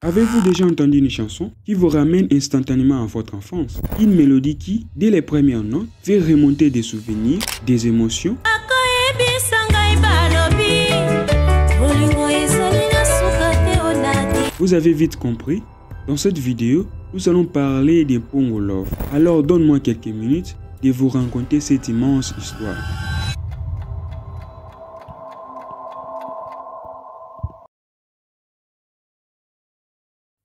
Avez-vous déjà entendu une chanson qui vous ramène instantanément à votre enfance? Une mélodie qui, dès les premières notes, fait remonter des souvenirs, des émotions. Vous avez vite compris, dans cette vidéo, nous allons parler des Pongo Love. Alors donne-moi quelques minutes de vous raconter cette immense histoire.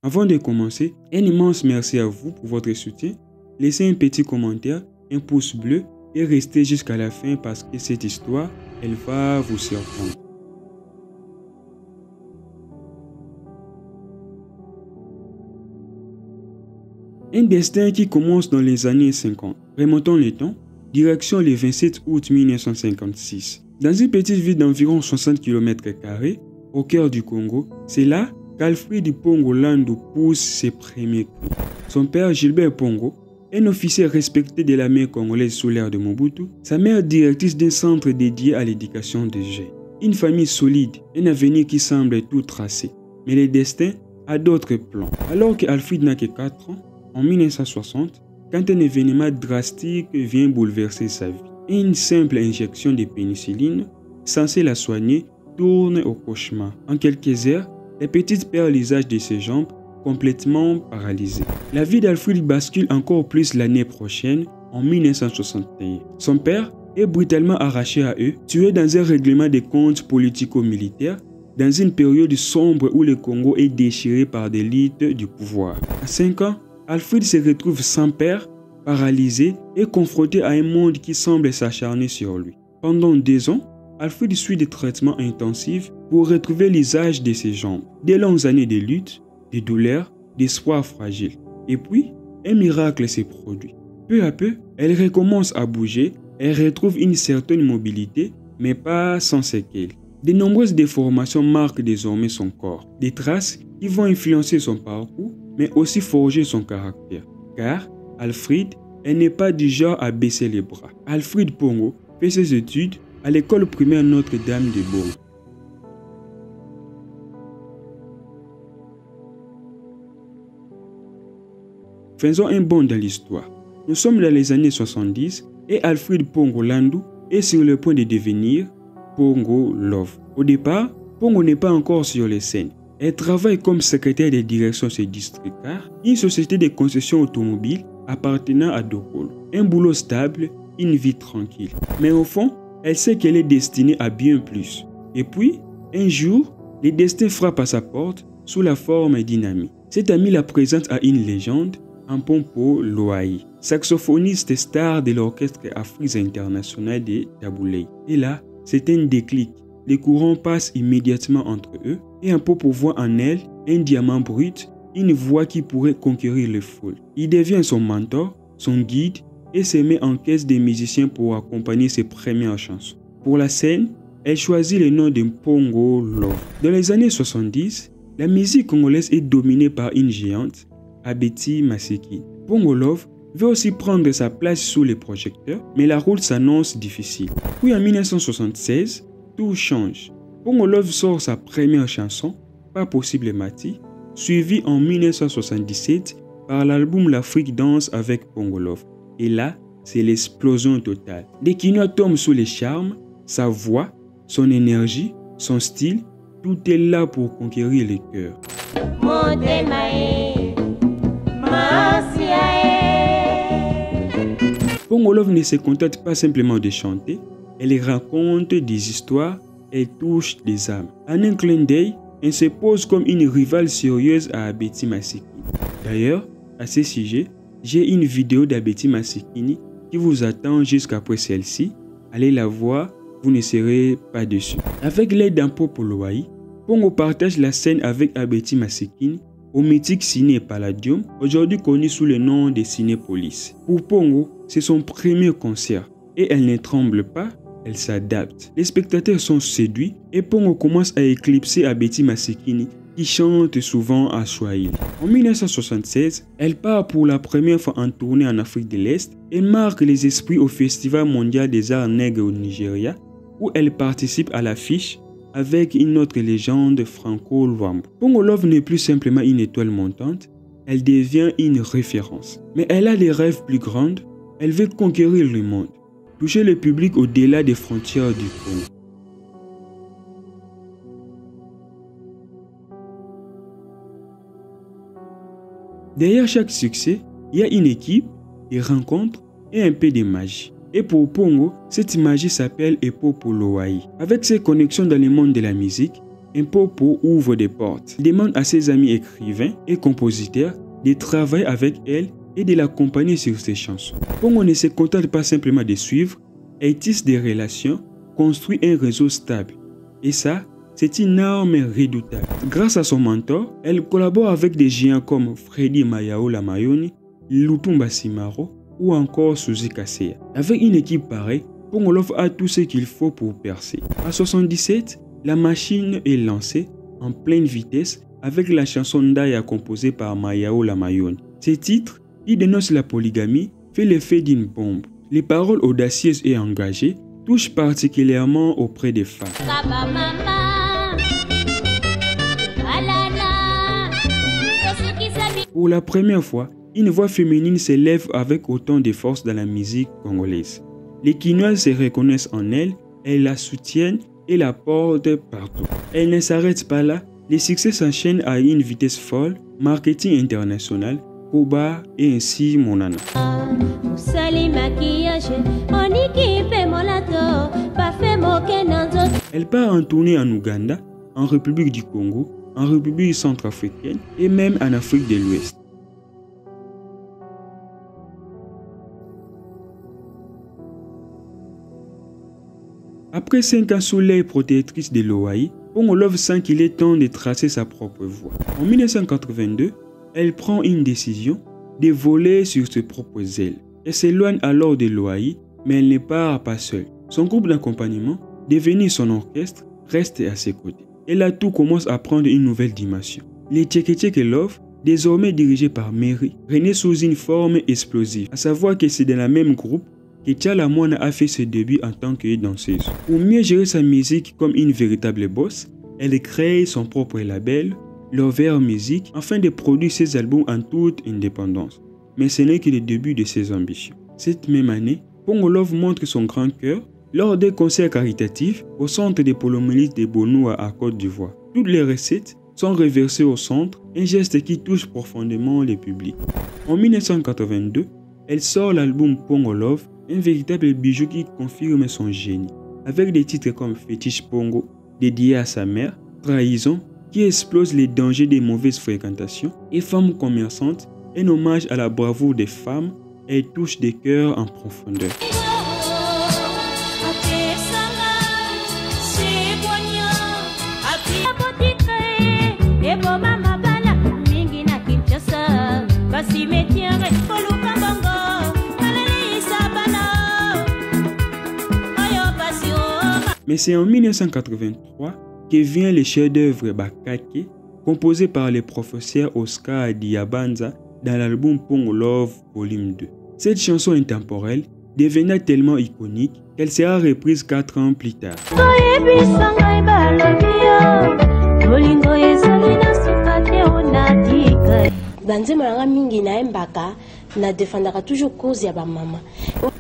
Avant de commencer, un immense merci à vous pour votre soutien. Laissez un petit commentaire, un pouce bleu et restez jusqu'à la fin parce que cette histoire, elle va vous surprendre. Un destin qui commence dans les années 50. Remontons le temps, direction le 27 août 1956. Dans une petite ville d'environ 60 km², au cœur du Congo, c'est là qu'Alfred Pongo Landu pousse ses premiers cris. Son père Gilbert Pongo, un officier respecté de l'armée congolaise sous l'ère de Mobutu, sa mère directrice d'un centre dédié à l'éducation des jeunes. Une famille solide, un avenir qui semble tout tracé. Mais le destin a d'autres plans. Alors qu'Alfred n'a que 4 ans, en 1960, quand un événement drastique vient bouleverser sa vie. Une simple injection de pénicilline, censée la soigner, tourne au cauchemar. En quelques heures, la petite perd l'usage de ses jambes, complètement paralysée. La vie d'Alfred bascule encore plus l'année prochaine, en 1961. Son père est brutalement arraché à eux, tué dans un règlement de comptes politico-militaires, dans une période sombre où le Congo est déchiré par des l'élite du pouvoir. À 5 ans, Alfred se retrouve sans père, paralysé et confronté à un monde qui semble s'acharner sur lui. Pendant 2 ans, Alfred suit des traitements intensifs pour retrouver l'usage de ses jambes. Des longues années de lutte, de douleurs, d'espoir fragile. Et puis, un miracle s'est produit. Peu à peu, elle recommence à bouger, elle retrouve une certaine mobilité, mais pas sans séquelles. De nombreuses déformations marquent désormais son corps, des traces qui vont influencer son parcours, mais aussi forger son caractère. Car Alfred, elle n'est pas du genre à baisser les bras. Alfred Pongo fait ses études à l'école primaire Notre-Dame de Bourg. Faisons un bond dans l'histoire. Nous sommes dans les années 70 et Alfred Pongo Landu est sur le point de devenir Pongo Love. Au départ, Pongo n'est pas encore sur les scènes. Elle travaille comme secrétaire de direction chez Districar, une société de concession automobile appartenant à Dokolo. Un boulot stable, une vie tranquille. Mais au fond, elle sait qu'elle est destinée à bien plus. Et puis, un jour, le destin frappe à sa porte sous la forme d'une amie. Cette amie la présente à une légende, Mpompo Loaï, saxophoniste star de l'orchestre Afrique international de Taboulé. Et là, c'est un déclic. Les courants passent immédiatement entre eux et Mpompo voit en elle un diamant brut, une voix qui pourrait conquérir les foules. Il devient son mentor, son guide et se met en quête des musiciens pour accompagner ses premières chansons. Pour la scène, elle choisit le nom de Pongo Love. Dans les années 70, la musique congolaise est dominée par une géante, Abeti Masekine. Pongo Love veut aussi prendre sa place sous les projecteurs, mais la route s'annonce difficile. Puis en 1976, tout change. Pongo Love sort sa première chanson, Pas possible Mati, suivie en 1977 par l'album L'Afrique danse avec Pongo Love. Et là, c'est l'explosion totale. Dès qu'Inoa tombe sous les charmes, sa voix, son énergie, son style, tout est là pour conquérir les cœurs. Pongo Love ne se contente pas simplement de chanter, elle raconte des histoires, elle touche des âmes. En un clin d'œil, elle se pose comme une rivale sérieuse à Abeti Masekine. D'ailleurs, à ce sujet, j'ai une vidéo d'Abeti Masekine qui vous attend jusqu'après celle-ci. Allez la voir, vous ne serez pas déçus. Avec l'aide d'Mpompo Loaï, Pongo partage la scène avec Abeti Masekine au mythique Ciné Palladium, aujourd'hui connu sous le nom de Cinépolis. Pour Pongo, c'est son premier concert et elle ne tremble pas, elle s'adapte. Les spectateurs sont séduits et Pongo commence à éclipser Abeti Masekine qui chante souvent à Swahili. En 1976, elle part pour la première fois en tournée en Afrique de l'Est et marque les esprits au Festival mondial des arts nègres au Nigeria où elle participe à l'affiche avec une autre légende franco-luambo. Pongo Love n'est plus simplement une étoile montante, elle devient une référence. Mais elle a des rêves plus grands, elle veut conquérir le monde, toucher le public au-delà des frontières du Congo. Derrière chaque succès, il y a une équipe, des rencontres et un peu de magie. Et pour Pongo, cette magie s'appelle Epopo Loai. Avec ses connexions dans le monde de la musique, Epopo ouvre des portes. Il demande à ses amis écrivains et compositeurs de travailler avec elle et de l'accompagner sur ses chansons. Pongo ne se contente pas simplement de suivre, elle tisse des relations, construit un réseau stable. Et ça, c'est une arme redoutable. Grâce à son mentor, elle collabore avec des géants comme Freddy Mayaola Mayoni, Lutumba Simaro ou encore Suzy Kaseya. Avec une équipe pareille, Pongo Love a tout ce qu'il faut pour percer. À 77, la machine est lancée en pleine vitesse avec la chanson Ndaya composée par Mayaola Mayoni. Ce titre, qui dénonce la polygamie, fait l'effet d'une bombe. Les paroles audacieuses et engagées touchent particulièrement auprès des femmes. Pour la première fois, une voix féminine s'élève avec autant de force dans la musique congolaise. Les Quinoises se reconnaissent en elle, elles la soutiennent et la portent partout. Elle ne s'arrête pas là, les succès s'enchaînent à une vitesse folle, marketing international, Koba et ainsi Monana. Elle part en tournée en Ouganda, en République du Congo, en République centrafricaine et même en Afrique de l'Ouest. Après 5 ans sous l'aile protectrice de l'OAI, Pongo Love sent qu'il est temps de tracer sa propre voie. En 1982, elle prend une décision de voler sur ses propres ailes. Elle s'éloigne alors de l'OAI, mais elle ne part pas seule. Son groupe d'accompagnement, devenu son orchestre, reste à ses côtés. Et là, tout commence à prendre une nouvelle dimension. Les Tcheke Love, désormais dirigés par Mary, renaissent sous une forme explosive. À savoir que c'est dans le même groupe que Tchala Moana a fait ses débuts en tant que danseuse. Pour mieux gérer sa musique comme une véritable boss, elle crée son propre label, Lover Music, afin de produire ses albums en toute indépendance. Mais ce n'est que le début de ses ambitions. Cette même année, Pongo Love montre son grand cœur lors des concerts caritatifs au centre de Polomélite de Bonoua à Côte d'Ivoire. Toutes les recettes sont reversées au centre, un geste qui touche profondément le public. En 1982, elle sort l'album Pongo Love, un véritable bijou qui confirme son génie, avec des titres comme Fétiche Pongo, dédié à sa mère, Trahison, qui explose les dangers des mauvaises fréquentations, et Femme commerçante, un hommage à la bravoure des femmes, et touche des cœurs en profondeur. Mais c'est en 1983 que vient le chef-d'œuvre Bakake, composé par le professeur Oscar Diabanza dans l'album Pongo Love Volume 2. Cette chanson intemporelle devient tellement iconique qu'elle sera reprise 4 ans plus tard.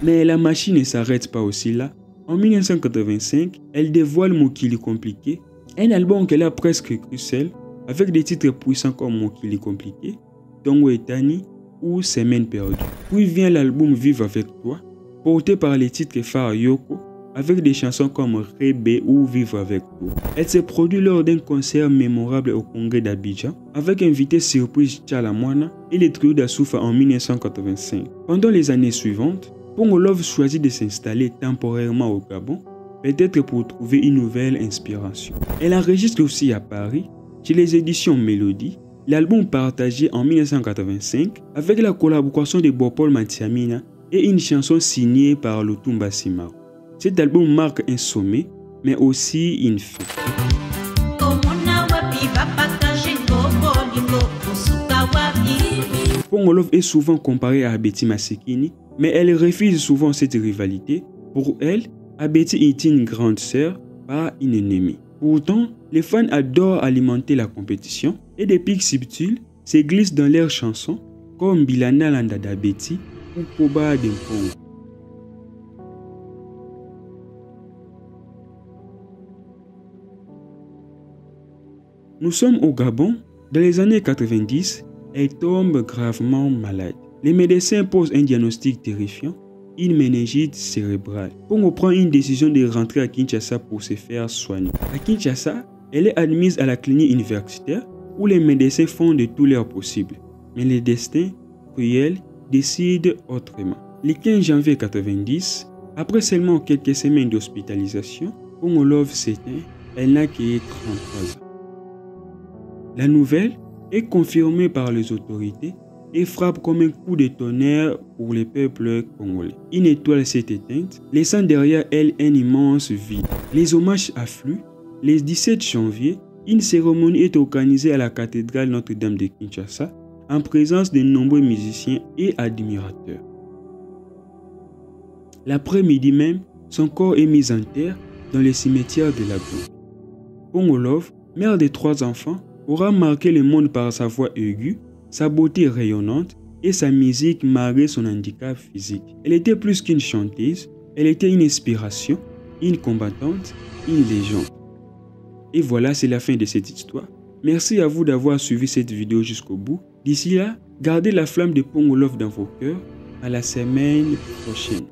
Mais la machine ne s'arrête pas aussi là. En 1985, elle dévoile Mokili Compliqué, un album qu'elle a presque cru seule, avec des titres puissants comme Mokili Compliqué, Tongo Etani ou Semaine perdue. Puis vient l'album Vive avec toi, porté par les titres phares Yoko, avec des chansons comme Rébé ou Vivre avec toi. Elle se produit lors d'un concert mémorable au Congrès d'Abidjan, avec invité surprise Tchala Moana et les trio d'Asoufa en 1985. Pendant les années suivantes, Pongo Love choisit de s'installer temporairement au Gabon, peut-être pour trouver une nouvelle inspiration. Elle enregistre aussi à Paris, chez les éditions Mélodie, l'album partagé en 1985 avec la collaboration de Bopol Matiamina et une chanson signée par Lutumba Simaro. Cet album marque un sommet, mais aussi une fin. Pongo Love est souvent comparée à Betty Masekini, mais elle refuse souvent cette rivalité. Pour elle, Abeti est une grande sœur, pas une ennemie. Pourtant, les fans adorent alimenter la compétition et des pics subtils se glissent dans leurs chansons comme Bilana Landada Betty ou Koba Dempongo. Nous sommes au Gabon. Dans les années 90, elle tombe gravement malade. Les médecins posent un diagnostic terrifiant, une méningite cérébrale. Pongo prend une décision de rentrer à Kinshasa pour se faire soigner. À Kinshasa, elle est admise à la clinique universitaire où les médecins font de tout leur possible. Mais le destin cruel décide autrement. Le 15 janvier 90, après seulement quelques semaines d'hospitalisation, Pongo Love s'éteint. Elle n'a que 33 ans. La nouvelle est confirmée par les autorités et frappe comme un coup de tonnerre pour le peuple congolais. Une étoile s'est éteinte, laissant derrière elle un immense vide. Les hommages affluent. Le 17 janvier, une cérémonie est organisée à la cathédrale Notre-Dame de Kinshasa en présence de nombreux musiciens et admirateurs. L'après-midi même, son corps est mis en terre dans le cimetière de la Boue. Pongo Love, mère de 3 enfants, aura marqué le monde par sa voix aiguë, sa beauté rayonnante et sa musique malgré son handicap physique. Elle était plus qu'une chanteuse, elle était une inspiration, une combattante, une légende. Et voilà, c'est la fin de cette histoire. Merci à vous d'avoir suivi cette vidéo jusqu'au bout. D'ici là, gardez la flamme de Pongo Love dans vos cœurs. À la semaine prochaine.